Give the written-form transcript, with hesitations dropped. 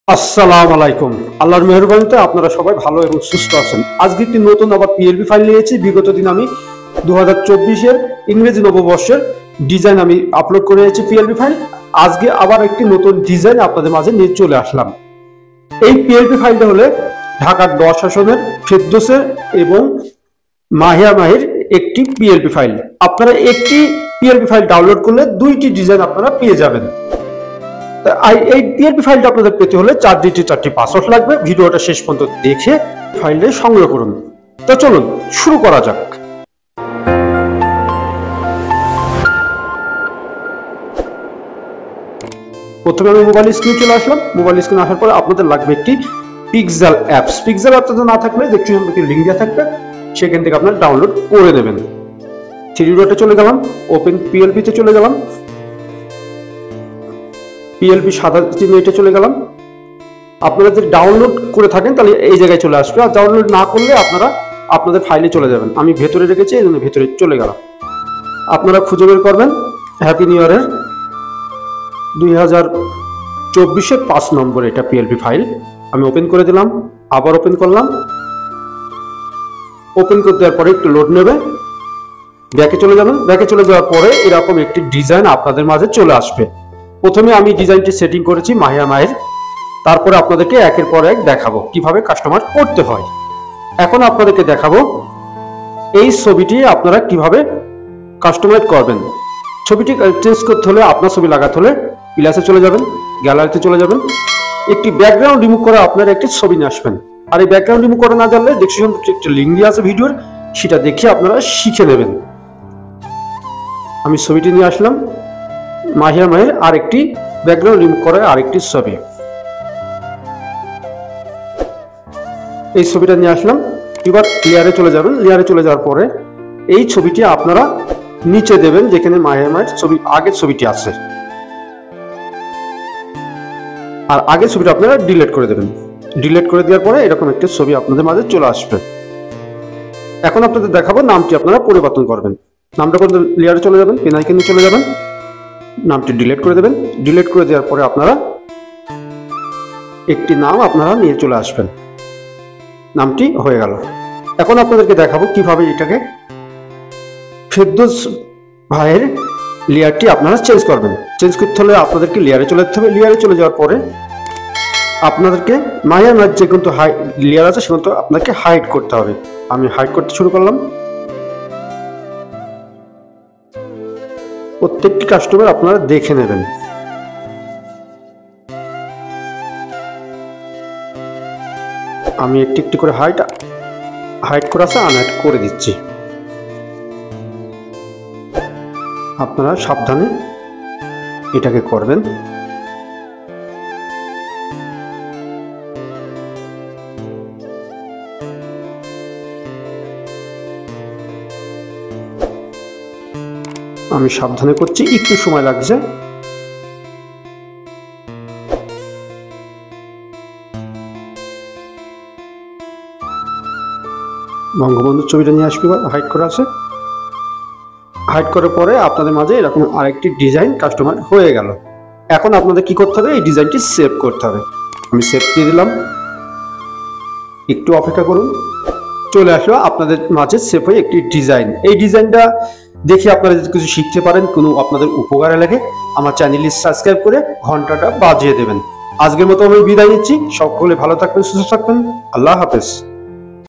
আসসালামু আলাইকুম। আল্লাহর মেহেরবানিতে আপনারা সবাই ভালো এবং সুস্থ আছেন। আজকে একটি নতুন আবার পিএলপি ফাইল নিয়েছি। বিগত দিন আমি 2024 ইংরেজি নববর্ষের ডিজাইন আমি আপলোড করেছি পিএলপি ফাইল। আজকে আবার একটি নতুন ডিজাইন আপনাদের মাঝে নিয়ে চলে আসলাম। এই পিএলপি ফাইলটা হলে ঢাকার 10 আসনের ফেরদৌসের এবং মাহির একটি পিএলপি ফাইল। আপনারা একটি পিএলপি ফাইল ডাউনলোড করলে দুইটি ডিজাইন আপনারা পেয়ে যাবেন। এই পিএলপি ফাইলটা আপনাদের পেতে হলে 4 ডিজিট 4টি পাসওয়ার্ড লাগবে। ভিডিওটা শেষ পর্যন্ত দেখে ফাইলটা সংগ্রহ করুন। তো চলুন শুরু করা যাক। প্রথমে আমি মোবাইল স্ক্রিনে চলে আসলাম। মোবাইল স্ক্রিনে আসার পরে আপনাদের লাগবে একটি পিক্সেল অ্যাপস। পিক্সেল অ্যাপটা না থাকলে ডেসক্রিপশন থেকে লিংক দেওয়া থাকবে, সেখান থেকে আপনারা ডাউনলোড করে নেবেন। 3 ডটে চলে গেলাম, ওপেন পিএলপি তে চলে গেলাম, পিএলপি সাদা চিহ্নতে চলে গেলাম। আপনারা যদি ডাউনলোড করে থাকেন তাহলে এই জায়গায় চলে আসবে, আর ডাউনলোড না করলে আপনারা আপনাদের ফাইলে চলে যাবেন। আমি ভেতরে রেখেছি, এই জন্য ভেতরে চলে গেলাম। আপনারা খুঁজে বের করবেন হ্যাপি নিউ ইয়ারের 2024 5 নম্বর এটা পিএলপি ফাইল। আমি ওপেন করে দিলাম, আবার ওপেন করলাম। ওপেন করে দেওয়ার পরে একটু লোড নেবে, ব্যাকে চলে যাবেন। ব্যাকে চলে যাওয়ার পরে এরকম একটি ডিজাইন আপনাদের মাঝে চলে আসবে। প্রথমে আমি ডিজাইনটি সেটিং করেছি মাহির, তারপরে আপনাদেরকে একের পর এক দেখাবো কিভাবে কাস্টমার করতে হয়। এখন আপনাদেরকে দেখাবো এই ছবিটি আপনারা কিভাবে কাস্টমাইজ করবেন। ছবিটি চেঞ্জ করতে হলে, আপনার ছবি লাগাতে হলে প্লাসে চলে যাবেন, গ্যালারিতে চলে যাবেন। একটি ব্যাকগ্রাউন্ড রিমুভ করে আপনারা একটি ছবি নিয়ে আসবেন। আর এই ব্যাকগ্রাউন্ড রিমুভ করে না জানলে ডেসক্রিপশন একটা লিংক দিয়ে আছে ভিডিওর, সেটা দেখে আপনারা শিখে নেবেন। আমি ছবিটি নিয়ে আসলাম মাহির আর একটি ব্যাকগ্রাউন্ড রিমুভ করে আরেকটি ছবি। এই ছবিটা নিয়ে আসলাম। এবার লেয়ারে চলে যাবেন। লেয়ারে চলে যাওয়ার পরে এই ছবিটি আপনারা নিচে দেবেন যেখানে মাহির ছবি আগের ছবিটি আছে, আর আগের ছবিটা আপনারা ডিলিট করে দেবেন। ডিলিট করে দেওয়ার পরে এরকম একটি ছবি আপনাদের মাঝে চলে আসবে। এখন আপনাদের দেখাবো নামটি আপনারা পরিবর্তন করবেন। নামটা করতে লেয়ারে চলে যাবেন, পেন আইকনে চলে যাবেন, নামটি ডিলিট করে দেবেন। ডিলিট করে দেওয়ার পরে আপনারা একটি নাম আপনারা নিয়ে চলে আসবেন। নামটি হয়ে গেল। এখন আপনাদেরকে দেখাবো কিভাবে এটাকে ফেরদৌস ভাইয়ের লেয়ারটি আপনারা চেঞ্জ করবেন। চেঞ্জ করতে হলে আপনাদেরকে লেয়ারে চলে যেতে হবে। লেয়ারে চলে যাওয়ার পরে আপনাদেরকে মাহির যে কিন্তু লেয়ার আছে সেগুলো আপনাকে হাইড করতে হবে। আমি হাইড করতে শুরু করলাম। প্রত্যেকটি কাস্টমার আপনারা দেখে নেবেন। আমি একটি একটি করে হাইড করা আছে আনহাইড করে দিচ্ছি। আপনারা সাবধানে এটাকে করবেন। আমি সাবধানে করছি, একটু সময় লাগছে। বঙ্গবন্ধুর ছবিটা নিয়ে আসবে, হাইড করা আছে। হাইড করার পরে আপনাদের মাঝে এরকম আরেকটি ডিজাইন কাস্টমার হয়ে গেল। এখন আপনাদের কি করতে হবে, এই ডিজাইনটি সেভ করতে হবে। আমি সেভ দিয়ে দিলাম, একটু অপেক্ষা করুন। চলে আসলো আপনাদের মাঝে সেভ হয়ে একটি ডিজাইন। এই ডিজাইনটা দেখে আপনারা যদি কিছু শিখতে পারেন, কোনো আপনাদের উপকারে লাগে, আমার চ্যানেলটি সাবস্ক্রাইব করে ঘন্টাটা বাজিয়ে দেবেন। আজকের মতো আমি বিদায় নিচ্ছি। সকলে ভালো থাকবেন, সুস্থ থাকবেন। আল্লাহ হাফেজ।